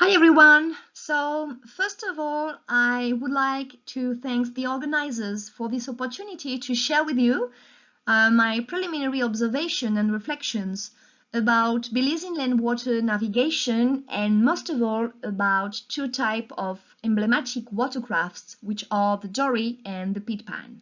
Hi everyone! So first of all, I would like to thank the organizers for this opportunity to share with you my preliminary observation and reflections about Belize inland water navigation and most of all about two types of emblematic watercrafts, which are the Dory and the Pitpan.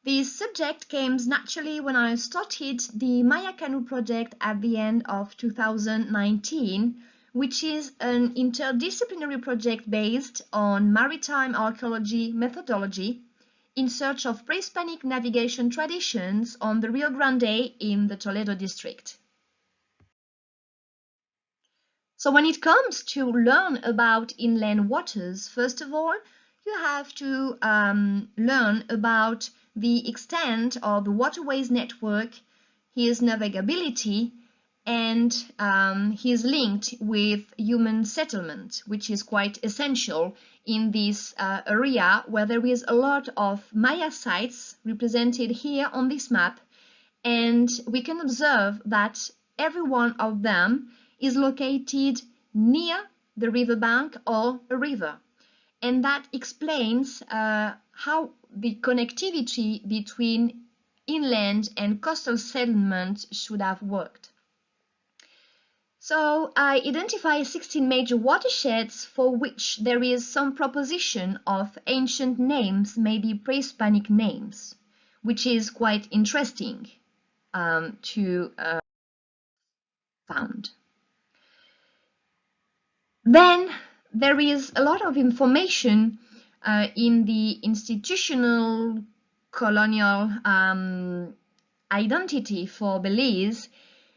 This subject came naturally when I started the MAYA CANOE project at the end of 2019, which is an interdisciplinary project based on maritime archaeology methodology in search of pre-Hispanic navigation traditions on the Rio Grande in the Toledo District. So when it comes to learn about inland waters, first of all, you have to learn about the extent of the waterways network, his navigability, and he is linked with human settlement, which is quite essential in this area where there is a lot of Maya sites represented here on this map, and we can observe that every one of them is located near the riverbank or a river, and that explains how the connectivity between inland and coastal settlement should have worked. So I identify 16 major watersheds for which there is some proposition of ancient names, maybe pre-Hispanic names, which is quite interesting to found. Then there is a lot of information in the institutional colonial identity for Belize,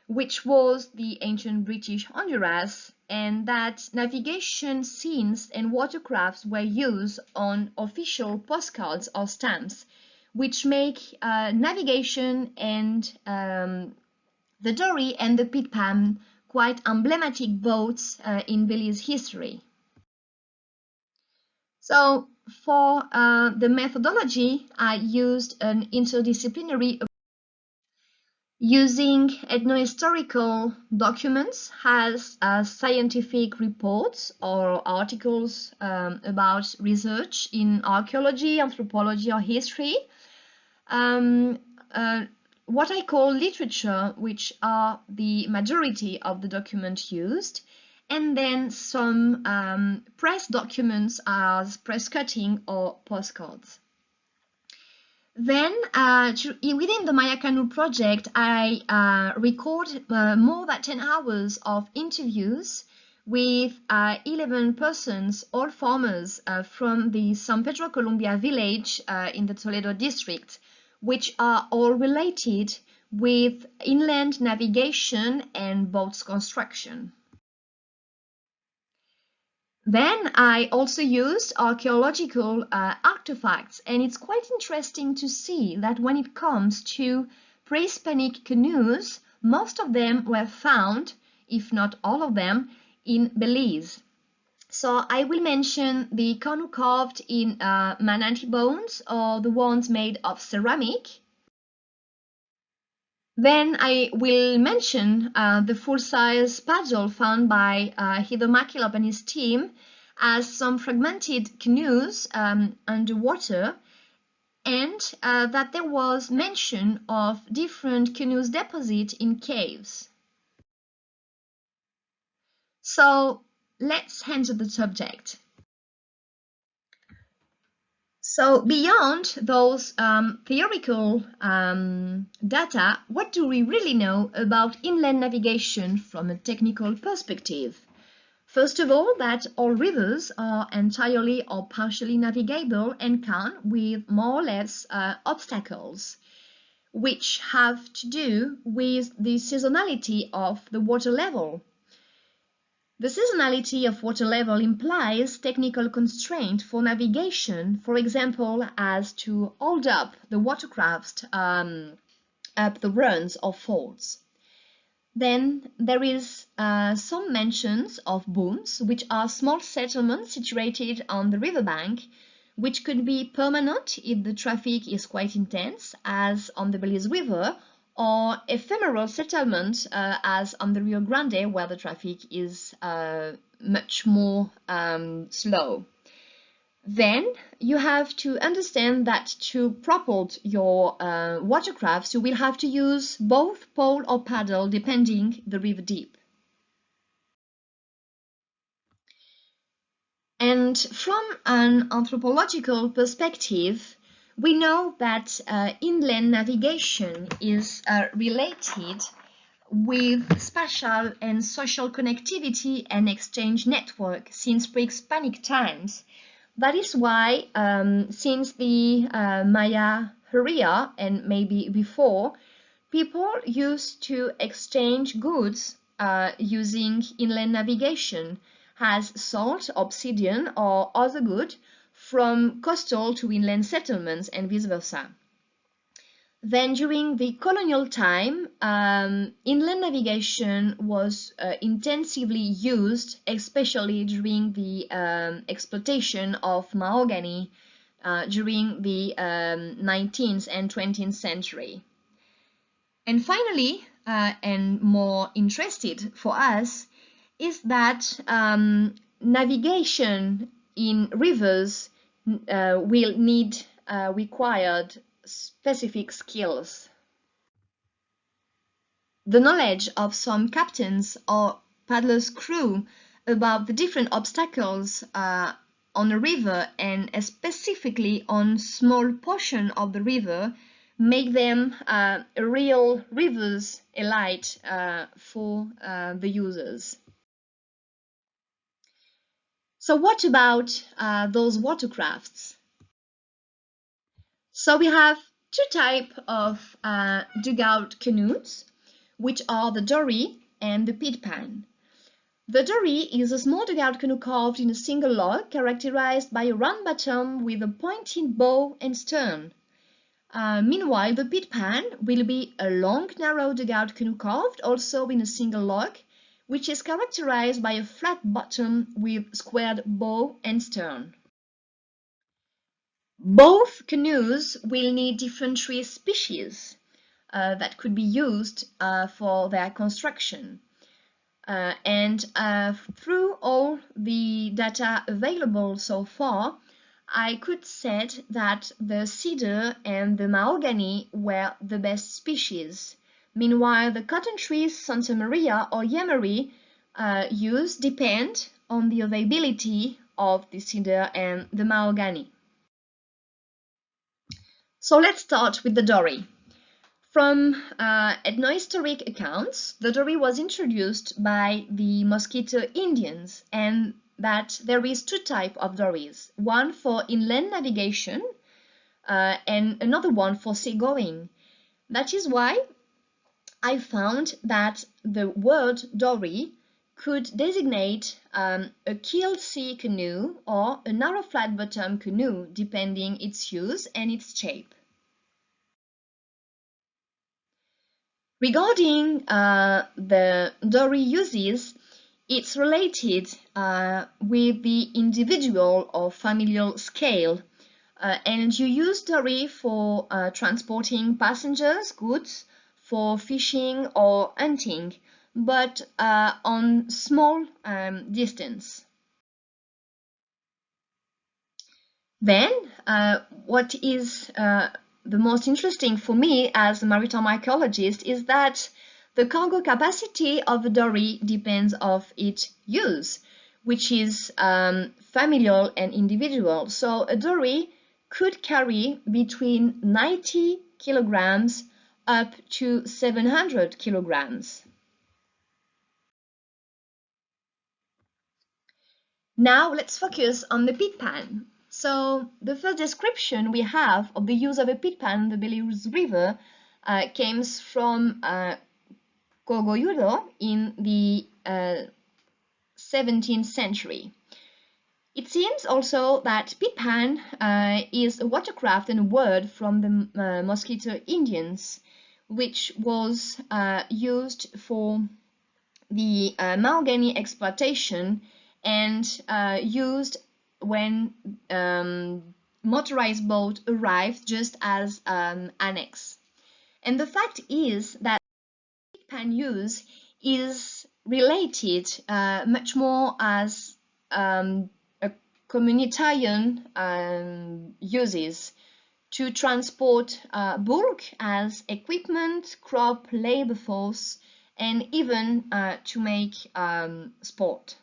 which was the ancient British Honduras, and that navigation scenes and watercrafts were used on official postcards or stamps, which make navigation and the Dory and the Pitpan quite emblematic boats in Belize history. So for the methodology, I used an interdisciplinary approach using ethno-historical documents as scientific reports or articles about research in archaeology, anthropology, or history. What I call literature, which are the majority of the documents used, and then some press documents as press cutting or postcards. Then within the MAYA CANOE project, I record more than 10 hours of interviews with 11 persons, all farmers from the San Pedro Columbia village in the Toledo district, which are all related with inland navigation and boats construction. Then I also used archaeological artifacts, and it's quite interesting to see that when it comes to pre-Hispanic canoes, most of them were found, if not all of them, in Belize. So I will mention the canoe carved in manatee bones or the ones made of ceramic. Then I will mention the full-size paddle found by Heather McKillop and his team as some fragmented canoes underwater, and that there was mention of different canoes deposit in caves. So let's enter the subject. So beyond those theoretical data, what do we really know about inland navigation from a technical perspective? First of all, that all rivers are entirely or partially navigable and can with more or less obstacles, which have to do with the seasonality of the water level. The seasonality of water level implies technical constraint for navigation, for example, as to hold up the watercraft up the runs or falls. Then there is some mentions of booms, which are small settlements situated on the riverbank, which could be permanent if the traffic is quite intense, as on the Belize River, or ephemeral settlement, as on the Rio Grande, where the traffic is much more slow. Then you have to understand that to propel your watercrafts, you will have to use both pole or paddle depending the river deep. And from an anthropological perspective, we know that inland navigation is related with spatial and social connectivity and exchange network since pre-Hispanic times. That is why, since the Maya era and maybe before, people used to exchange goods using inland navigation as salt, obsidian, or other good from coastal to inland settlements and vice versa. Then during the colonial time, inland navigation was intensively used, especially during the exploitation of mahogany during the 19th and 20th century. And finally, and more interested for us, is that navigation in rivers will need required specific skills. The knowledge of some captains or paddlers' crew about the different obstacles on a river and specifically on small portion of the river make them a real rivers elite for the users. So what about those watercrafts? So we have two types of dugout canoes, which are the Dory and the Pitpan. The Dory is a small dugout canoe carved in a single log, characterized by a round bottom with a pointed bow and stern. Meanwhile, the Pitpan will be a long, narrow dugout canoe carved also in a single log, which is characterized by a flat bottom with squared bow and stern. Both canoes will need different tree species that could be used for their construction. Through all the data available so far, I could say that the cedar and the mahogany were the best species. Meanwhile, the cotton trees Santa Maria or Yemery used depend on the availability of the cedar and the mahogany. So let's start with the Dory. From ethnohistoric accounts, the Dory was introduced by the Mosquito Indians, and that there is two types of dories, one for inland navigation and another one for seagoing. That is why I found that the word dory could designate a keeled sea canoe or a narrow flat bottom canoe, depending its use and its shape. Regarding the dory uses, it's related with the individual or familial scale, and you use dory for transporting passengers, goods, for fishing or hunting, but on small distance. Then, what is the most interesting for me as a maritime archaeologist is that the cargo capacity of a dory depends on its use, which is familial and individual. So a dory could carry between 90 kilograms up to 700 kilograms. Now let's focus on the pitpan. So the first description we have of the use of a pitpan in the Belize River comes from Kogoyudo in the 17th century. It seems also that pitpan is a watercraft and a word from the Mosquito Indians, which was used for the mahogany exploitation and used when motorized boat arrived just as annex. And the fact is that Pitpan use is related much more as a communitarian uses to transport bulk as equipment, crop, labor force, and even to make sport.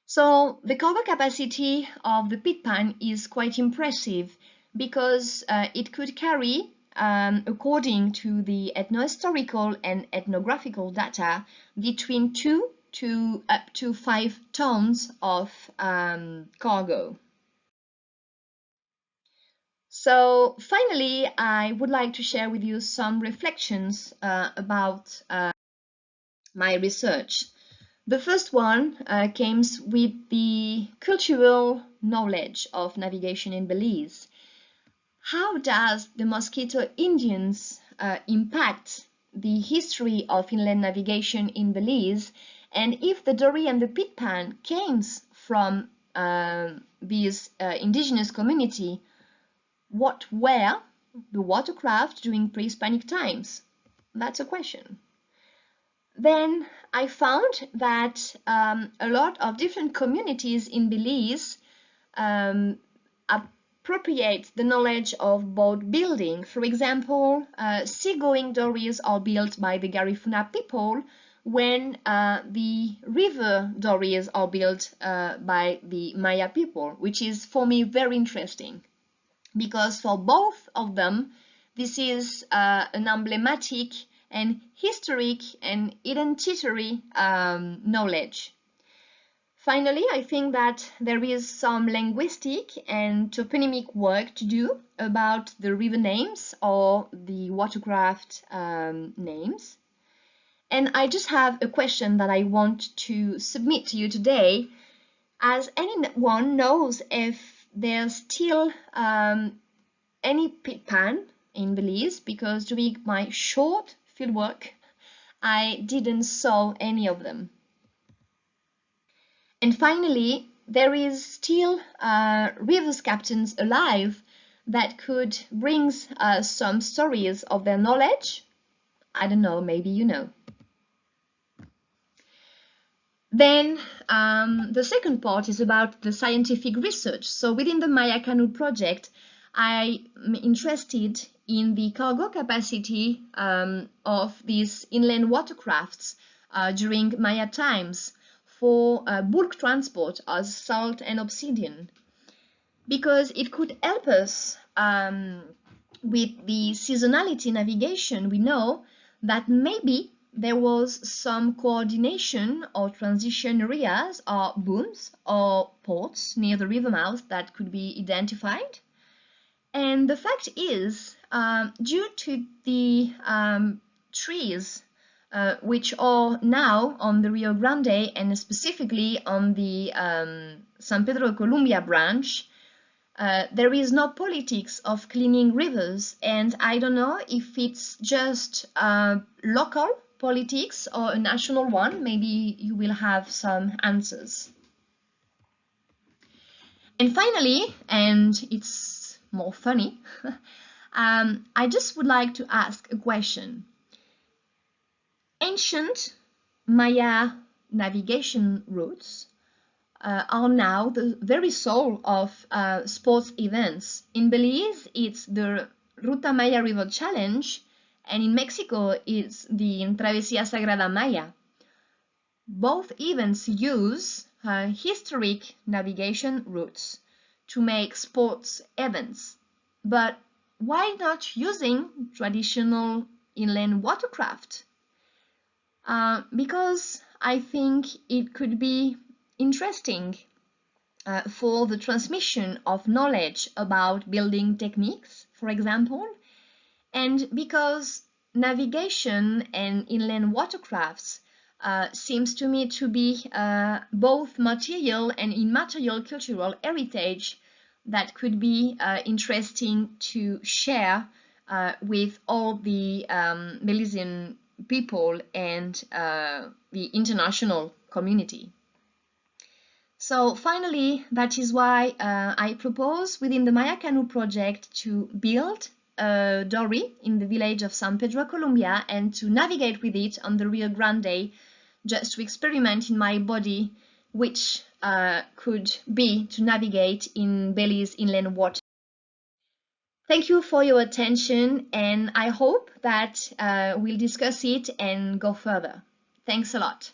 So the cargo capacity of the Pitpan is quite impressive because it could carry, according to the ethno-historical and ethnographical data, between 2 to up to 5 tons of cargo. So finally, I would like to share with you some reflections about my research. The first one comes with the cultural knowledge of navigation in Belize. How does the Mosquito Indians impact the history of inland navigation in Belize? And if the Dory and the Pitpan came from this indigenous community, what were the watercraft during pre-Hispanic times? That's a question. Then I found that a lot of different communities in Belize appropriate the knowledge of boat building. For example, seagoing dories are built by the Garifuna people when the river dories are built by the Maya people, which is for me very interesting because for both of them, this is an emblematic and historic and identitary knowledge. Finally, I think that there is some linguistic and toponymic work to do about the river names or the watercraft names. And I just have a question that I want to submit to you today. As anyone knows if there's still any Pitpan in Belize, because during my short fieldwork, I didn't saw any of them. And finally, there is still rivers captains alive that could bring some stories of their knowledge. I don't know, maybe you know. Then the second part is about the scientific research. So within the MAYA CANOE project, I'm interested in the cargo capacity of these inland watercrafts during Maya times for bulk transport as salt and obsidian, because it could help us with the seasonality navigation. We know that maybe there was some coordination or transition areas or booms or ports near the river mouth that could be identified. And the fact is, due to the trees which are now on the Rio Grande and specifically on the San Pedro Columbia branch, there is no politics of cleaning rivers, and I don't know if it's just local politics or a national one. Maybe you will have some answers. And finally, and it's more funny, I just would like to ask a question. Ancient Maya navigation routes are now the very soul of sports events. In Belize, it's the Ruta Maya River Challenge, and in Mexico, it's the Travesía Sagrada Maya. Both events use historic navigation routes to make sports events. But why not using traditional inland watercraft? Because I think it could be interesting for the transmission of knowledge about building techniques, for example, and because navigation and inland watercrafts seems to me to be both material and immaterial cultural heritage that could be interesting to share with all the Belizean people and the international community. So finally, that is why I propose within the MAYA CANOE project to build dory in the village of San Pedro, Colombia, and to navigate with it on the Rio Grande, just to experiment in my body which could be to navigate in Belize inland water. Thank you for your attention, and I hope that we'll discuss it and go further. Thanks a lot.